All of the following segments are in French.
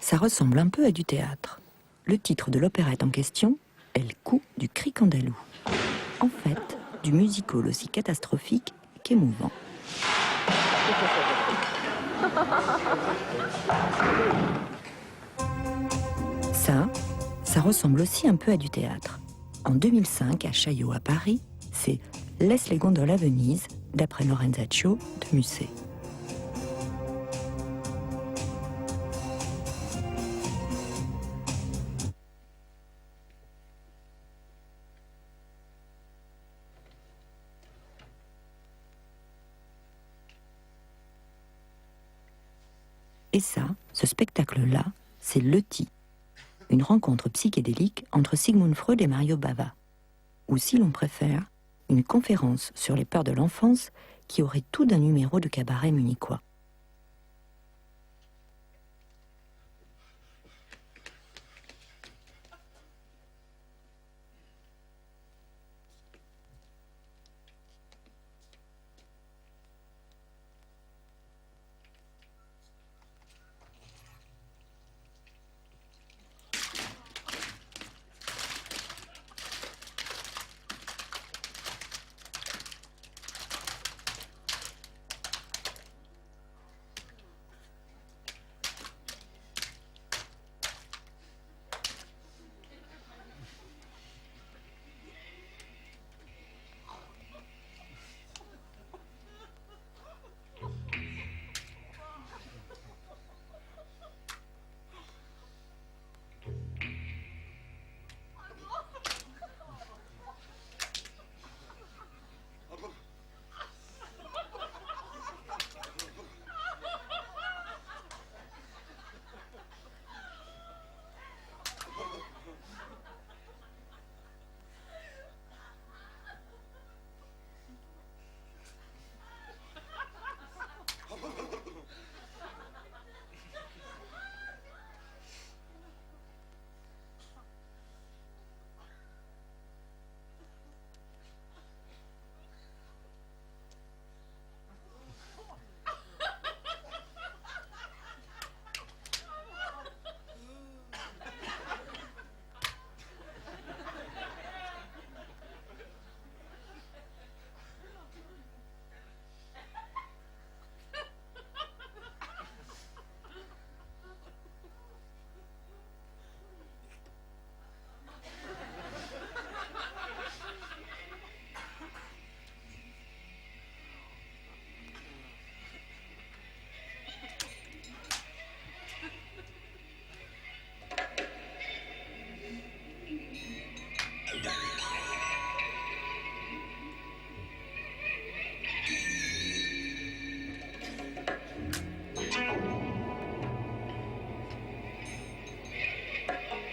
ça ressemble un peu à du théâtre. Le titre de l'opérette en question est Le coup du cric andalou. En fait, du musical aussi catastrophique qu'émouvant. Ça ressemble aussi un peu à du théâtre. En 2005, à Chaillot, à Paris, c'est Laisse les gondoles à Venise, d'après Lorenzaccio de Musset. Et ça, ce spectacle-là, c'est Leti, une rencontre psychédélique entre Sigmund Freud et Mario Bava, ou si l'on préfère, une conférence sur les peurs de l'enfance qui aurait tout d'un numéro de cabaret munichois.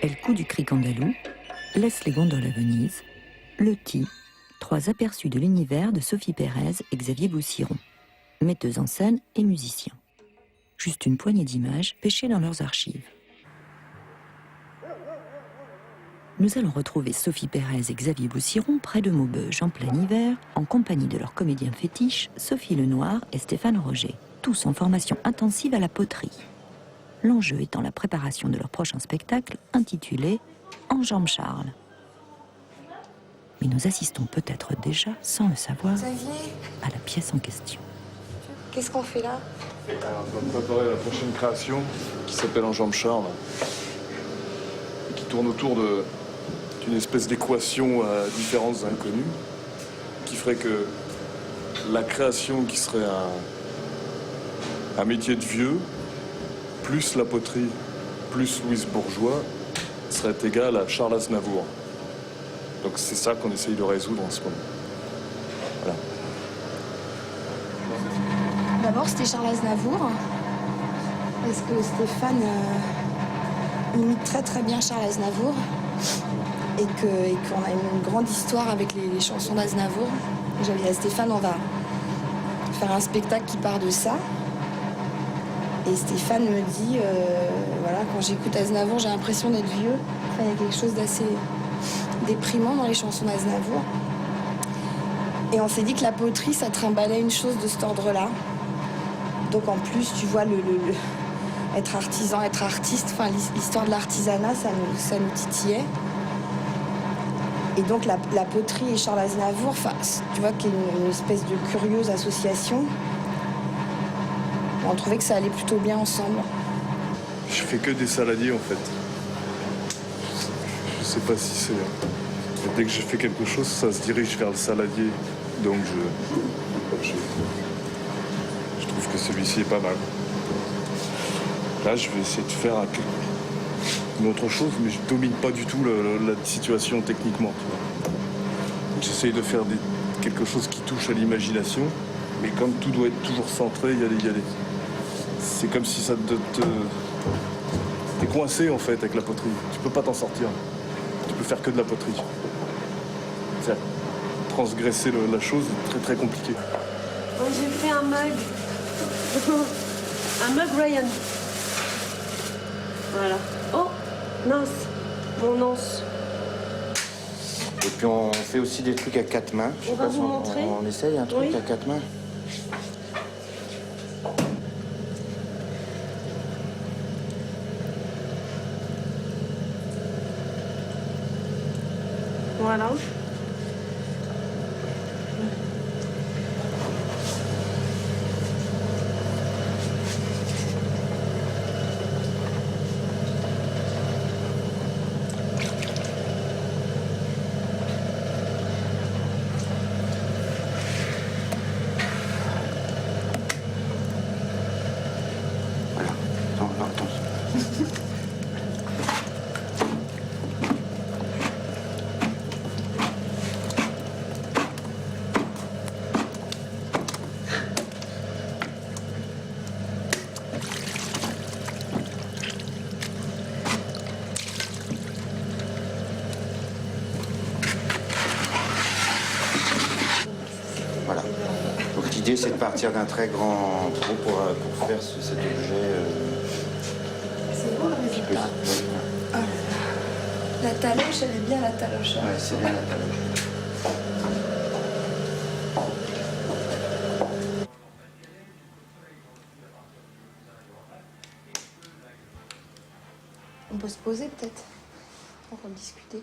Et Le coup du cric andalou, Laisse les gondoles à Venise, Leti, 3 aperçus de l'univers de Sophie Pérez et Xavier Boussiron, metteuses en scène et musiciens. Juste une poignée d'images pêchées dans leurs archives. Nous allons retrouver Sophie Pérez et Xavier Boussiron près de Maubeuge en plein hiver, en compagnie de leurs comédiens fétiches Sophie Lenoir et Stéphane Roger, tous en formation intensive à la poterie. L'enjeu étant la préparation de leur prochain spectacle intitulé « Enjambe Charles ». Mais nous assistons peut-être déjà, sans le savoir, Xavier, à la pièce en question. qu'est-ce qu'on fait là? Alors, on va préparer la prochaine création qui s'appelle Enjambe Charles, qui tourne autour d'une espèce d'équation à différences inconnues, qui ferait que la création qui serait un métier de vieux, plus la poterie, plus Louise Bourgeois, serait égale à Charles Aznavour. Donc c'est ça qu'on essaye de résoudre en ce moment. Voilà. D'abord, c'était Charles Aznavour, parce que Stéphane imite très très bien Charles Aznavour, et qu'on a une grande histoire avec les chansons d'Aznavour. J'avais dit à Stéphane, on va faire un spectacle qui part de ça. Et Stéphane me dit, voilà, quand j'écoute Aznavour, j'ai l'impression d'être vieux. Enfin, il y a quelque chose d'assez déprimant dans les chansons d'Aznavour. Et on s'est dit que la poterie, ça trimbalait une chose de cet ordre-là. Donc en plus, tu vois, être artisan, être artiste, enfin l'histoire de l'artisanat, ça nous titillait. Et donc la poterie et Charles Aznavour, enfin, tu vois, qu'il y a une espèce de curieuse association. On trouvait que ça allait plutôt bien ensemble. Je fais que des saladiers en fait. Je sais pas si c'est... Dès que je fais quelque chose, ça se dirige vers le saladier. Donc je trouve que celui-ci est pas mal. Là, je vais essayer de faire une autre chose, mais je domine pas du tout la situation techniquement. J'essaye de faire quelque chose qui touche à l'imagination, mais comme tout doit être toujours centré, il y a des... C'est comme si ça t'es coincé en fait avec la poterie. Tu peux pas t'en sortir. Tu peux faire que de la poterie. C'est transgresser la chose est très très compliqué. Ouais, j'ai fait un mug. Un mug Ryan. Voilà. Oh, mince. Mon anse. Et puis on fait aussi des trucs à 4 mains. On va vous montrer. On essaye un truc à 4 mains. Voilà. Voilà. Attends. Voilà. Donc l'idée c'est de partir d'un très grand trou pour faire cet objet. C'est beau le résultat. Ah, la taloche, elle est bien la taloche. Hein. Ouais, c'est bien la taloche. On peut se poser peut-être pour en discuter.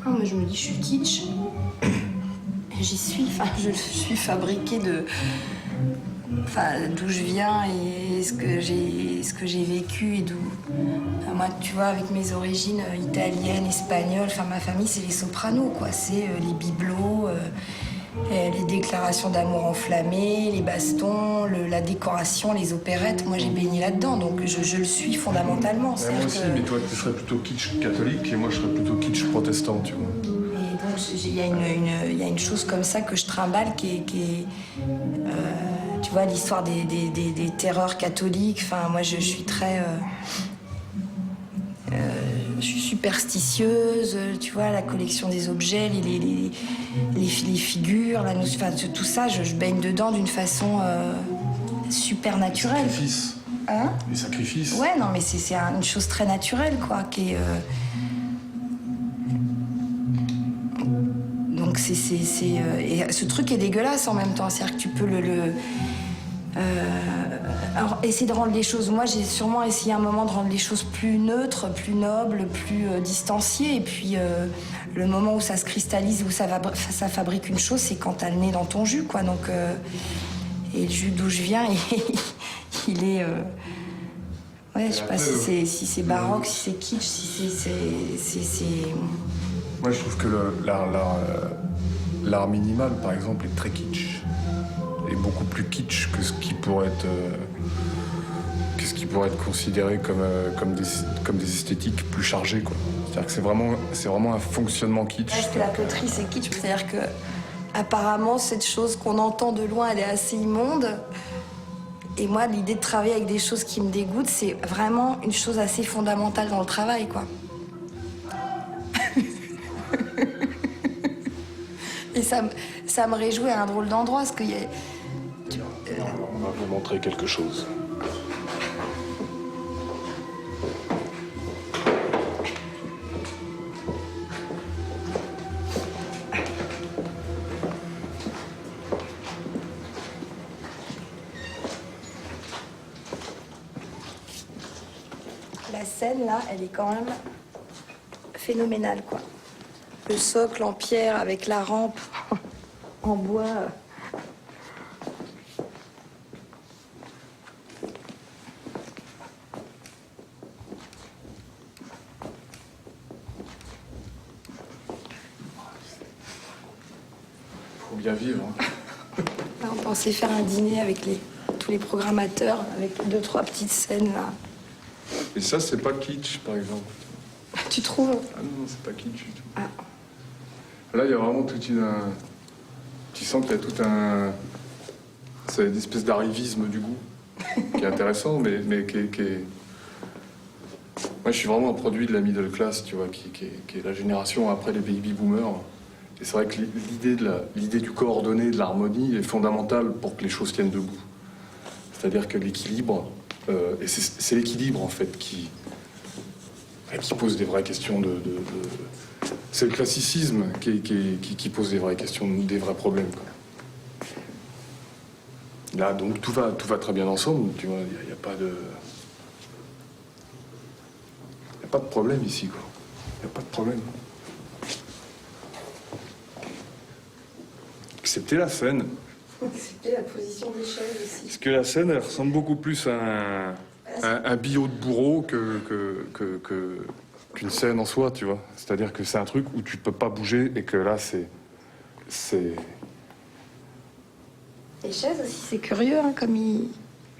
Moi, je me dis, je suis kitsch. J'y suis, enfin, je suis fabriquée de... Enfin, d'où je viens et ce que j'ai vécu et d'où... Moi, tu vois, avec mes origines italiennes, espagnoles, enfin, ma famille, c'est les sopranos, quoi. C'est les bibelots, les déclarations d'amour enflammées, les bastons, la décoration, les opérettes. Moi, j'ai baigné là-dedans, donc je le suis fondamentalement. Ouais, moi aussi, mais toi, tu serais plutôt kitsch catholique et moi, je serais plutôt kitsch protestant, tu vois. Et donc, il y a une chose comme ça que je trimballe qui est tu vois, l'histoire des terreurs catholiques. Enfin, moi, je suis très... je suis superstitieuse, tu vois, la collection des objets, les figures, enfin, tout ça, je baigne dedans d'une façon super naturelle. Les sacrifices. Hein? Les sacrifices. Ouais, non, mais c'est une chose très naturelle, quoi, qui est... Donc et ce truc est dégueulasse en même temps, c'est-à-dire que tu peux Alors, essayer de rendre les choses... Moi, j'ai sûrement essayé un moment de rendre les choses plus neutres, plus nobles, plus distanciées. Et puis, le moment où ça se cristallise, où ça fabrique une chose, c'est quand t'as le nez dans ton jus, quoi. Donc, et le jus d'où je viens, il est... Ouais, je sais pas si c'est baroque, si c'est kitsch, si c'est... Moi, je trouve que l'art minimal, par exemple, est très kitsch. Et beaucoup plus kitsch que ce qui pourrait être, considéré comme des esthétiques plus chargées, quoi. C'est-à-dire que c'est vraiment un fonctionnement kitsch. Est-ce que la poterie, c'est kitsch? C'est-à-dire que, apparemment, cette chose qu'on entend de loin, elle est assez immonde. Et moi, l'idée de travailler avec des choses qui me dégoûtent, c'est vraiment une chose assez fondamentale dans le travail, quoi. Et ça me réjouit à un drôle d'endroit, parce qu'il y a... On va vous montrer quelque chose. La scène, là, elle est quand même phénoménale, quoi. Le socle en pierre avec la rampe en bois. Faut bien vivre. Hein. Là, on pensait faire un dîner avec tous les programmateurs, avec 2-3 petites scènes, là. Et ça, c'est pas kitsch, par exemple. Tu trouves? Ah non, c'est pas kitsch du tout. Ah. Là, il y a vraiment toute une... Tu sens qu'il y a tout un... C'est une espèce d'arrivisme du goût, qui est intéressant, mais qui est... Moi, je suis vraiment un produit de la middle class, tu vois, qui est la génération après les baby boomers. Et c'est vrai que l'idée du coordonné, de l'harmonie, est fondamentale pour que les choses tiennent debout. C'est-à-dire que l'équilibre... et c'est l'équilibre, en fait, qui pose des vraies questions C'est le classicisme qui pose des vraies questions, des vrais problèmes, quoi. Là, donc, tout va très bien ensemble, tu vois, il n'y a pas de... Il n'y a pas de problème ici, quoi. Il n'y a pas de problème. Excepté la scène. C'était la position des chaises aussi. Parce que la scène, elle ressemble beaucoup plus à un billot de bourreau qu'une scène en soi, tu vois. C'est-à-dire que c'est un truc où tu peux pas bouger et que là, c'est... Les chaises aussi, c'est curieux, hein, comme ils...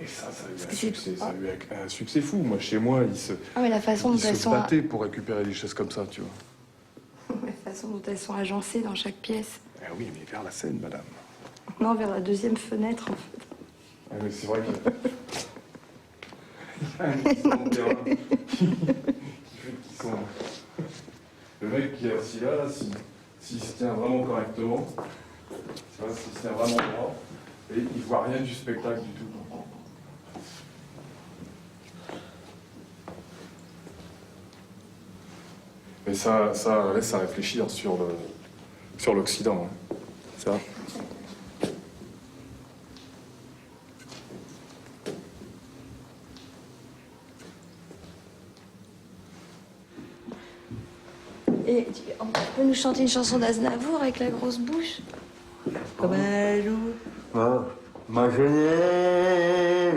Et ça a eu un succès fou. Moi, chez moi, Ah, mais la façon dont ils elles se sont... battaient pour récupérer des chaises comme ça, tu vois. La façon dont elles sont agencées dans chaque pièce. Eh oui, mais vers la scène, madame. Non, vers la deuxième fenêtre, en fait. Ah, mais c'est vrai qu'il y a un glissement de terrain qui fait qu'ils sont... Le mec qui est assis là, s'il se tient vraiment correctement, tu vois, s'il se tient vraiment droit, et il voit rien du spectacle du tout. Mais ça laisse à réfléchir sur l'Occident. Hein. Ça. Et tu peux nous chanter une chanson d'Aznavour avec la grosse bouche? Comme un loup. Ma jeunesse